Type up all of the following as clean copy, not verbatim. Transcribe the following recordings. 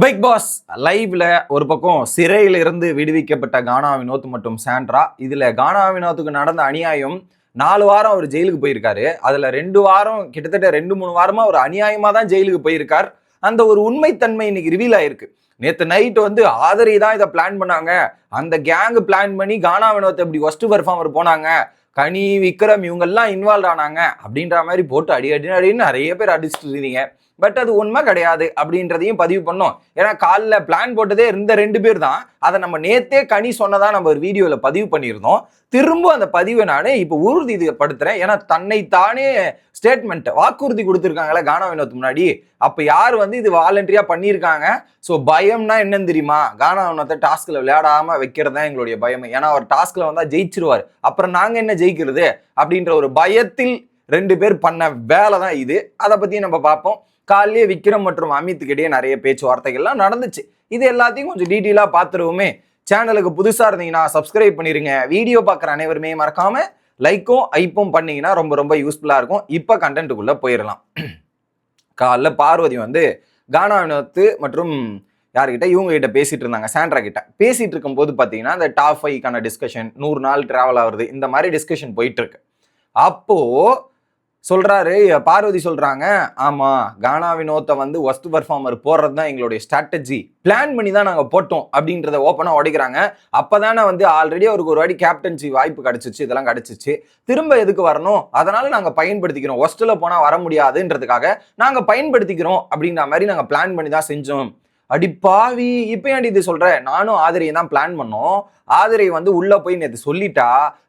Big pass லைவ்ல ஒரு பக்கம் சிறையில இருந்து விடுவிக்கப்பட்ட கானா வினோத் மற்றும் சாண்ட்ரா. இதுல கானா வினோத்துக்கு நடந்த அநியாயம் 4 வாரம் அவர் ஜெயிலுக்கு போயிருக்காரு. அதுல 2 வாரம் கிட்டத்தட்ட 2-3 வாரமா அவர் அநியாயமா தான் ஜெயிலுக்கு போயிருக்கார். அந்த ஒரு உண்மைத்தன்மை இன்னைக்கு ரிவீல் ஆயிருக்கு. நேத்து நைட் வந்து ஆதரி தான் இதை பிளான் பண்ணாங்க. அந்த கேங் பிளான் பண்ணி கானா வினோத் எப்படி ஒஸ்ட் பெர்ஃபார்மர் போனாங்க, கனி விக்ரம் இவங்க எல்லாம் இன்வால்வ் ஆனாங்க அப்படின்ற மாதிரி போட்டு அடின்னு நிறைய பேர் அடிச்சுட்டு இருந்தீங்க. பட் அது உண்மை கிடையாது அப்படின்றதையும் பதிவு பண்ணோம். ஏன்னா காலில் பிளான் போட்டதே இந்த 2 பேர் தான். அதை நம்ம நேத்தே கனி சொன்னதா நம்ம ஒரு வீடியோவில் பதிவு பண்ணியிருந்தோம். திரும்ப அந்த பதிவை நான் இப்போ உறுதிப்படுத்துறேன். ஏன்னா தன்னைத்தானே ஸ்டேட்மெண்ட் வாக்குறுதி கொடுத்துருக்காங்களே கானா வினோத் முன்னாடி. அப்போ யார் வந்து இது வாலண்டரியா பண்ணியிருக்காங்க. ஸோ பயம்னா என்னன்னு தெரியுமா? கானா வினோத்தை டாஸ்கில் விளையாடாம வைக்கிறது தான் எங்களுடைய பயம். ஏன்னா அவர் டாஸ்கில் வந்தால் ஜெயிச்சிருவார், அப்புறம் நாங்கள் என்ன ஜெயிக்கிறது அப்படின்ற ஒரு பயத்தில் 2 பேர் பண்ண வேலை தான் இது. அதை பற்றி நம்ம பார்ப்போம். காலையே விக்ரம் மற்றும் அமித்துக்கு இடையே நிறைய பேச்சுவார்த்தைகள்லாம் நடந்துச்சு. இது எல்லாத்தையும் கொஞ்சம் டீட்டெயிலாக பார்த்துருவோமே. சேனலுக்கு புதுசாக இருந்தீங்கன்னா சப்ஸ்கிரைப் பண்ணிருங்க. வீடியோ பார்க்குற அனைவருமே மறக்காம லைக்கும் ஐப்பும் பண்ணீங்கன்னா ரொம்ப ரொம்ப யூஸ்ஃபுல்லாக இருக்கும். இப்போ கண்டென்ட்டுக்குள்ளே போயிடலாம். காலைல பார்வதி வந்து கானா வினோத் மற்றும் யார்கிட்ட இவங்க கிட்ட பேசிட்டு இருந்தாங்க, சாண்ட்ரா கிட்ட பேசிட்டு இருக்கும்போது பார்த்தீங்கன்னா இந்த டாப் 5க்கான டிஸ்கஷன் 100 நாள் டிராவல் ஆகுறது இந்த மாதிரி டிஸ்கஷன் போயிட்டு இருக்கு. அப்போ சொல்றாரு பார்வதி சொல்றாங்க, ஆமா கானா வினோத்தை வந்து ஒஸ்ட் பெர்ஃபார்மர் போடுறது தான் எங்களுடைய ஸ்ட்ராட்டஜி, பிளான் பண்ணி தான் நாங்க போட்டோம் அப்படின்றத ஓப்பனா உடைக்கிறாங்க. அப்பதானே வந்து ஆல்ரெடி அவருக்கு ஒரு வாட்டி கேப்டன்சி வாய்ப்பு கிடைச்சிச்சு, இதெல்லாம் கிடைச்சிச்சு, திரும்ப எதுக்கு வரணும், அதனால நாங்க பயன்படுத்திக்கிறோம், ஒஸ்ட்ல போனா வர முடியாதுன்றதுக்காக நாங்க பயன்படுத்திக்கிறோம் அப்படின்ற மாதிரி நாங்க பிளான் பண்ணி தான் செஞ்சோம். அடிப்பாவி, இப்ப ஏன்டி இது சொல்ற? நானும் ஆதிரையை தான் பிளான் பண்ணோம். ஆதிரை வந்து உள்ள போய் நேற்று சொல்லிட்டா,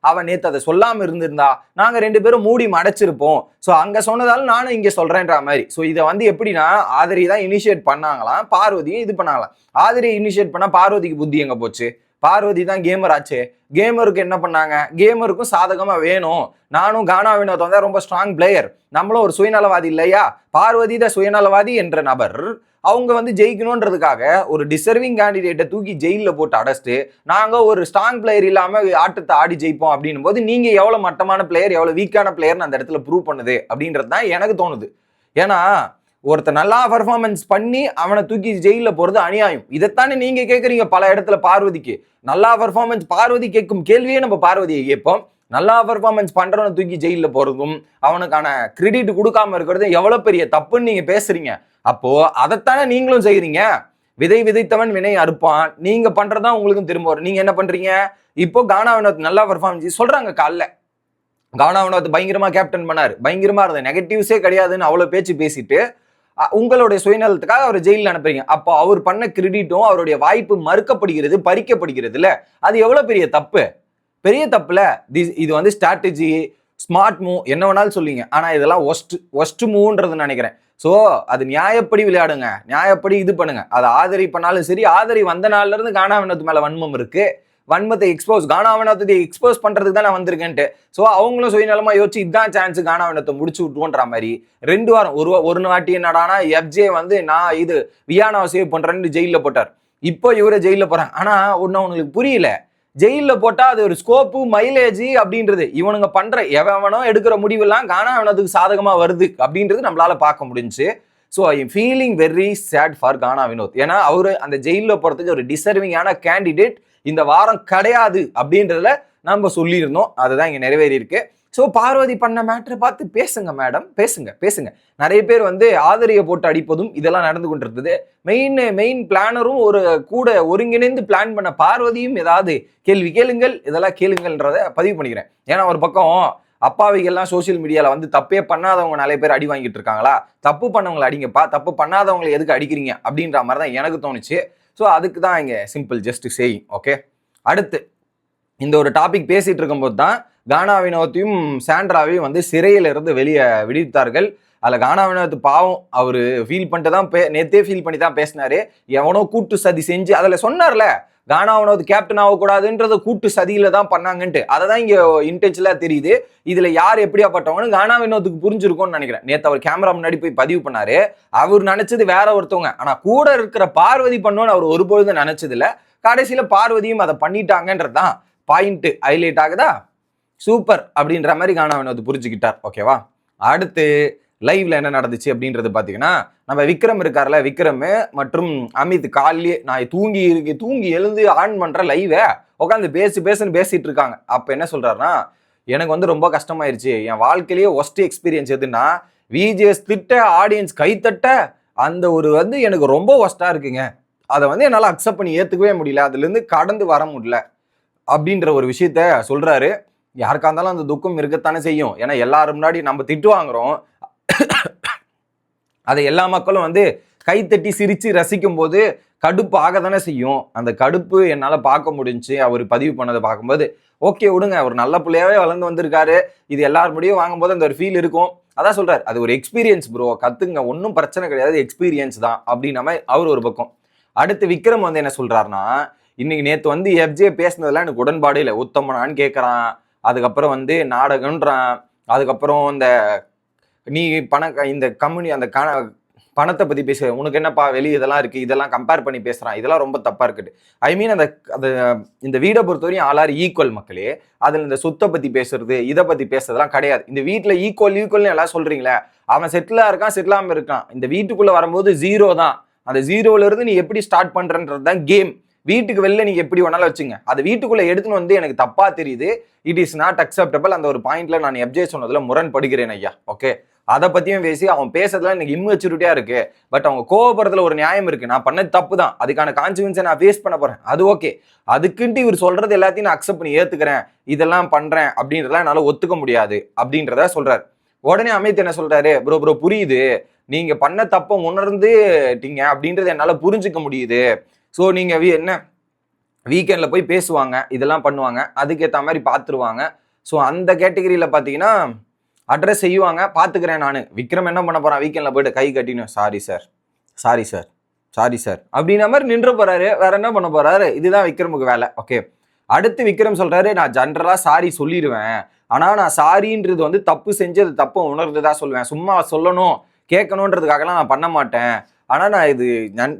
அவன் நேற்று அதை சொல்லாம இருந்திருந்தா நாங்க 2 பேரும் மூடி மடைச்சிருப்போம். ஸோ அங்க சொன்னதால நானும் இங்க சொல்றேன்ற மாதிரி. ஸோ இதை வந்து எப்படின்னா ஆதிரை தான் இனிஷியேட் பண்ணாங்களாம், பார்வதியும் இது பண்ணாங்களாம். ஆதிரை இனிஷியேட் பண்ணா பார்வதிக்கு புத்தி எங்க போச்சு? பார்வதி தான் கேமர் ஆச்சு. கேமருக்கு என்ன பண்ணாங்க? கேமருக்கும் சாதகமா வேணும். நானும் கானா வினோத் வந்து ரொம்ப ஸ்ட்ராங் பிளேயர், நம்மளும் ஒரு சுயநலவாதி இல்லையா? பார்வதி தான் சுயநலவாதி என்ற நபர். அவங்க வந்து ஜெயிக்கணுன்றதுக்காக ஒரு டிசர்விங் கேண்டிடேட்டை தூக்கி ஜெயிலில் போட்டு அடைச்சிட்டு நாங்கள் ஒரு ஸ்ட்ராங் பிளேயர் இல்லாமல் ஆட்டத்தை ஆடி ஜெயிப்போம் அப்படின்னும் போது நீங்கள் எவ்வளோ மட்டமான பிளேயர், எவ்வளோ வீக்கான பிளேயர்னு அந்த இடத்துல ப்ரூவ் பண்ணுது அப்படின்றது தான் எனக்கு தோணுது. ஏன்னா ஒருத்தர் நல்லா பர்ஃபார்மன்ஸ் பண்ணி அவனை தூக்கி ஜெயிலில் போகிறது அநியாயம். இதைத்தானே நீங்கள் கேட்குறீங்க பல இடத்துல. பார்வதிக்கு நல்லா பர்ஃபார்மன்ஸ், பார்வதி கேட்கும் கேள்வியே நம்ம பார்வதியை கேட்போம். நல்லா பர்ஃபார்மன்ஸ் பண்றவனை தூக்கி ஜெயிலில் போறதும் அவனுக்கான கிரெடிட் கொடுக்காம இருக்கிறதும் எவ்வளவு பெரிய தப்புன்னு நீங்க பேசுறீங்க. அப்போ அதைத்தானே நீங்களும் செய்யறீங்க. விதை விதைத்தவன் வினை அறுப்பான். நீங்க பண்றதா உங்களுக்கும் திரும்ப வரும். நீங்க என்ன பண்றீங்க? இப்போ கானா வினோத் நல்லா பர்ஃபார்மன்ஸ் சொல்றாங்க. காலைல கானா வினோத் பயங்கரமா கேப்டன் பண்ணாரு, பயங்கரமா இருந்தது, நெகட்டிவ்ஸே கிடையாதுன்னு அவ்வளவு பேச்சு பேசிட்டு உங்களுடைய சுயநலத்துக்காக அவர் ஜெயிலில் அனுப்புறீங்க. அப்போ அவர் பண்ண கிரெடிட்டும் அவருடைய வாய்ப்பு மறுக்கப்படுகிறது, பறிக்கப்படுகிறது இல்ல? அது எவ்வளவு பெரிய தப்பு? பெரிய தப்புல. இது வந்து ஸ்ட்ராட்டஜி, ஸ்மார்ட் மூவ் என்ன வேணாலும் சொல்லிங்க. ஆனா இதெல்லாம் ஒஸ்ட் மூவ்ன்றது நினைக்கிறேன். ஸோ அது நியாயப்படி விளையாடுங்க, நியாயப்படி இது பண்ணுங்க. அது ஆதரி பண்ணாலும் சரி. ஆதரி வந்த நாள்ல இருந்து கானா வினோத் மேல வன்மம் இருக்கு. வன்மத்தை கானா வினோத்தை எக்ஸ்போஸ் பண்றதுக்கு தான் நான் வந்திருக்கேன்ட்டு. ஸோ அவங்களும் சுயநலமா யோசிச்சு இதுதான் சான்ஸ், கானா வினோத்தை முடிச்சு விட்டுவோன்ற மாதிரி 2 வாரம் ஒரு வாட்டி என்னடானா எஃப்ஜே வந்து நான் இது வியானாவை சேவ் பண்றேன்னு ஜெயிலில் போட்டார். இப்போ இவரை ஜெயிலில் போறாங்க. ஆனா ஒன்னும் உங்களுக்கு புரியல, ஜெயிலில் போட்டா அது ஒரு ஸ்கோப்பு, மைலேஜ் அப்படின்றது இவனுங்க பண்ற எவனோ எடுக்கிற முடிவெல்லாம் கானா வினோத்துக்கு சாதகமா வருது அப்படின்றது நம்மளால பார்க்க முடிஞ்சு. So I am feeling very sad for Gaana Vinod. ஏன்னா அவரு அந்த ஜெயிலில் போறதுக்கு ஒரு டிசர்விங்கான கேண்டிடேட் இந்த வாரம் கிடையாது அப்படின்றதுல நம்ம சொல்லியிருந்தோம். அதுதான் இங்க நிறைவேறி இருக்கு. ஸோ பார்வதி பண்ண மேட்டரை பார்த்து பேசுங்க மேடம், பேசுங்க. நிறைய பேர் வந்து ஆதரியை போட்டு அடிப்பதும் இதெல்லாம் நடந்து கொண்டிருந்தது. மெயின் பிளானரும் ஒரு கூட ஒருங்கிணைந்து பிளான் பண்ண பார்வதியும் ஏதாவது கேள்வி கேளுங்கள், இதெல்லாம் கேளுங்கள்ன்றத பதிவு பண்ணிக்கிறேன். ஏன்னா ஒரு பக்கம் அப்பாவிகள்லாம் சோசியல் மீடியாவில் வந்து தப்பே பண்ணாதவங்க நிறைய பேர் அடி வாங்கிட்டு இருக்காங்களா? தப்பு பண்ணவங்களை அடிங்கப்பா, தப்பு பண்ணாதவங்களை எதுக்கு அடிக்கிறீங்க அப்படின்ற மாதிரி தான் எனக்கு தோணுச்சு. ஸோ அதுக்கு தான் இங்கே சிம்பிள் ஜஸ்ட் சேயிங். ஓகே, அடுத்து இந்த ஒரு டாபிக் பேசிட்டு இருக்கும்போது தான் கானா வினோத்தையும் சாண்ட்ராவையும் வந்து சிறையில இருந்து வெளியே விடுவித்தார்கள். அதில் கானா வினோத் பாவம் அவர் ஃபீல் பண்ணிட்டு தான் நேத்தே ஃபீல் பண்ணி தான் பேசினாரு. எவனோ கூட்டு சதி செஞ்சு அதில் சொன்னார்ல, கானா வினோத் கேப்டன் ஆகக்கூடாதுன்றத கூட்டு சதியில தான் பண்ணாங்கன்ட்டு. அதை தான் இங்கே இன்டென்ஷனலா தெரியுது. இதுல யார் எப்படியாப்பட்டவங்கன்னு கானா வினோத்துக்கு புரிஞ்சிருக்கும்னு நினைக்கிறேன். நேற்று அவர் கேமரா முன்னாடி போய் பதிவு பண்ணாரு. அவர் நினைச்சது வேற ஒருத்தவங்க, ஆனா கூட இருக்கிற பார்வதி பண்ணோன்னு அவர் ஒருபொழுதும் நினைச்சது இல்லை. கடைசியில பார்வதியும் அதை பண்ணிட்டாங்கன்றதுதான் பாயிண்ட் ஹைலைட் ஆகுதா? சூப்பர் அப்படின்ற மாதிரி கானா வினோத் புரிஞ்சுக்கிட்டார். ஓகேவா? அடுத்து லைவ்ல என்ன நடந்துச்சு அப்படின்றது பாத்தீங்கன்னா, நம்ம விக்ரம் இருக்கார்ல, விக்ரம் மற்றும் அமித் காலையே நான் தூங்கி எழுந்து ஆன் பண்ற லைவ உட்காந்து பேசுன்னு பேசிட்டு இருக்காங்க. அப்ப என்ன சொல்றாருன்னா, எனக்கு வந்து ரொம்ப கஷ்டமாயிருச்சு. என் வாழ்க்கையிலேயே ஒஸ்ட் எக்ஸ்பீரியன்ஸ் எதுன்னா, விஜேஎஸ் திட்ட ஆடியன்ஸ் கைத்தட்ட அந்த ஒரு வந்து எனக்கு ரொம்ப ஒஸ்டா இருக்குங்க. அதை வந்து என்னால் அக்செப்ட் பண்ணி ஏத்துக்கவே முடியல. அதுல இருந்து கடந்து வர முடியல அப்படின்ற ஒரு விஷயத்த சொல்றாரு. யாருக்கா இருந்தாலும் அந்த துக்கம் இருக்கத்தானே செய்யும். ஏன்னா எல்லாரும் முன்னாடி நம்ம திட்டு வாங்குறோம். அதை எல்லா மக்களும் வந்து கைத்தட்டி சிரிச்சு ரசிக்கும் போது கடுப்பு ஆக தானே செய்யும். அந்த கடுப்பு என்னால பார்க்க முடிஞ்சு அவர் பதிவு பண்ணதை பார்க்கும்போது ஓகே விடுங்க, அவர் நல்ல பிள்ளையாவே வளர்ந்து வந்திருக்காரு. இது எல்லாரும் முடியும் வாங்கும்போது அந்த ஒரு ஃபீல் இருக்கும். அதான் சொல்றாரு, அது ஒரு எக்ஸ்பீரியன்ஸ் ப்ரோ, கத்துங்க, ஒன்றும் பிரச்சனை கிடையாது, எக்ஸ்பீரியன்ஸ் தான் அப்படின்ன மாதிரி அவர் ஒரு பக்கம். அடுத்து விக்ரம் வந்து என்ன சொல்றாருன்னா, இன்னைக்கு நேற்று வந்து எஃப்ஜே பேசினதெல்லாம் எனக்கு உடன்பாடு இல்லை, உத்தமனான்னு கேட்கறான். அதுக்கப்புறம் வந்து நாடகன்றான். அதுக்கப்புறம் இந்த நீ இந்த கம்யூனி அந்த பணத்தை பத்தி பேச உனக்கு என்னப்பா வெளியே இதெல்லாம் இருக்கு, இதெல்லாம் கம்பேர் பண்ணி பேசுறான், இதெல்லாம் ரொம்ப தப்பா இருக்குது. ஐ மீன் அந்த இந்த வீடை பொறுத்தவரையும் ஆளாரு ஈக்குவல் மக்களே. அதுல இந்த சொத்தை பத்தி பேசுறது இதை பத்தி பேசுறதுலாம் கிடையாது. இந்த வீட்டுல ஈக்குவல்னு எல்லாம் சொல்றீங்களே, அவன் செட்டிலா இருக்கான் செட்டிலாம இருக்கான். இந்த வீட்டுக்குள்ள வரும்போது ஜீரோ தான். அந்த ஜீரோல இருந்து நீ எப்படி ஸ்டார்ட் பண்றன்றது தான் கேம். வீட்டுக்கு வெளில நீங்க எப்படி வேணாலும் வச்சுங்க, அது வீட்டுக்குள்ள எடுத்துன்னு வந்து எனக்கு தப்பா தெரியுது. It is not acceptable. அந்த ஒரு பாயிண்ட்ல நான் எஃப்ஜே சொன்னதுல முரண்படுகிறேன் ஐயா. ஓகே, அதை பத்தியும் பேசி அவன் பேசுறதுல எனக்கு இம்மெச்சூரிட்டியா இருக்கு. பட் அவங்க கோவப்படுறதுல ஒரு நியாயம் இருக்கு. நான் பண்ணது தப்பு தான், அதுக்கான கான்சிக்வன்ஸை நான் ஃபேஸ் பண்ண போறேன், அது ஓகே. அதுக்குன்ட்டு இவர் சொல்றது எல்லாத்தையும் நான் அக்செப்ட் பண்ணி ஏத்துக்கிறேன், இதெல்லாம் பண்றேன் அப்படின்றதெல்லாம் என்னால ஒத்துக்க முடியாது அப்படின்றத சொல்றாரு. உடனே அமித் என்ன சொல்றாரு, ப்ரோ புரியுது, நீங்க பண்ண தப்ப உணர்ந்துட்டீங்க அப்படின்றது என்னால புரிஞ்சுக்க முடியுது. ஸோ நீங்க என்ன வீக்கெண்ட்ல போய் பேசுவாங்க, இதெல்லாம் பண்ணுவாங்க, அதுக்கேற்ற மாதிரி பார்த்துருவாங்க. ஸோ அந்த கேட்டகரியில பார்த்தீங்கன்னா அட்ரஸ் செய்வாங்க, பார்த்துக்கிறேன் நான். விக்ரம் என்ன பண்ண போறான், வீக்கெண்ட்ல போயிட்டு கை கட்டினு சாரி சார் அப்படின்ற மாதிரி நின்று போறாரு. வேற என்ன பண்ண போறாரு, இதுதான் விக்ரமுக்கு வேலை. ஓகே, அடுத்து விக்ரம் சொல்றாரு, நான் ஜென்ரலா சாரி சொல்லிடுவேன், ஆனா நான் சாரின்றது வந்து தப்பு செஞ்சு அது தப்பு உணர்ந்துதான் சொல்லுவேன், சும்மா சொல்லணும் கேட்கணுன்றதுக்காகலாம் நான் பண்ண மாட்டேன். ஆனா நான் இது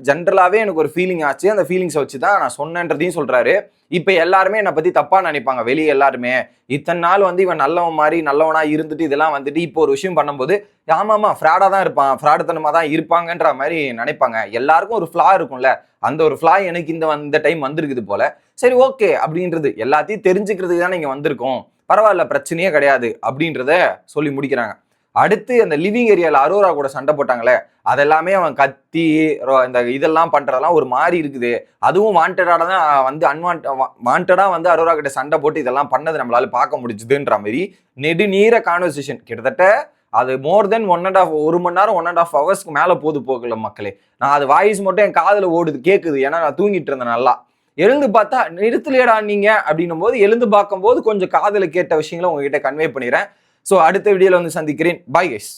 ஜென்ரலாவே எனக்கு ஒரு ஃபீலிங் ஆச்சு, அந்த ஃபீலிங்ஸை வச்சுதான் நான் சொன்னேன்றதையும் சொல்றாரு. இப்ப எல்லாருமே என்னை பத்தி தப்பா நினைப்பாங்க, வெளியே எல்லாருமே இத்தனை நாள் வந்து இவன் நல்லவன் மாதிரி நல்லவனா இருந்துட்டு இதெல்லாம் வந்துட்டு இப்போ ஒரு விஷயம் பண்ணும்போது ஆமாமா ஃப்ராடா தான் இருப்பான், ஃப்ராடுத்தனமா தான் இருப்பாங்கன்ற மாதிரி நினைப்பாங்க. எல்லாருக்கும் ஒரு ஃப்ளா இருக்கும்ல, அந்த ஒரு ஃப்ளா எனக்கு இந்த டைம் வந்திருக்குது போல. சரி ஓகே அப்படின்றது எல்லாத்தையும் தெரிஞ்சுக்கிறதுக்கு தானே இங்க வந்திருக்கோம், பரவாயில்ல பிரச்சனையே கிடையாது அப்படின்றத சொல்லி முடிக்கிறாங்க. அடுத்து அந்த லிவிங் ஏரியால அரோரா கூட சண்டை போட்டாங்களே, அதெல்லாமே அவன் கத்தி இந்த இதெல்லாம் பண்றதெல்லாம் ஒரு மாதிரி இருக்குது. அதுவும் வாண்டடா தான் வந்து வாண்டடா வந்து அரோரா கிட்ட சண்டை போட்டு இதெல்லாம் பண்ணது நம்மளால பார்க்க முடிஞ்சுதுன்ற மாதிரி நெடுநீர கான்வர்சேஷன். கிட்டத்தட்ட அது மோர் தென் 1 மணி நேரம் 1.5 ஹவர்ஸ்க்கு மேல போகல மக்களே. நான் அது வாய்ஸ் மட்டும் என் காதுல ஓடுது, கேட்குது, ஏன்னா நான் தூங்கிட்டு இருந்தேன். நல்லா எழுந்து பார்த்தா நிறுத்தலையடா நீங்க அப்படின்னும் போது எழுந்து பார்க்கும் போது கொஞ்சம் காதுல கேட்ட விஷயங்களை உங்ககிட்ட கன்வே பண்ணிடுறேன். ஸோ அடுத்த வீடியோல வந்து சந்திக்கிறேன். Bye guys.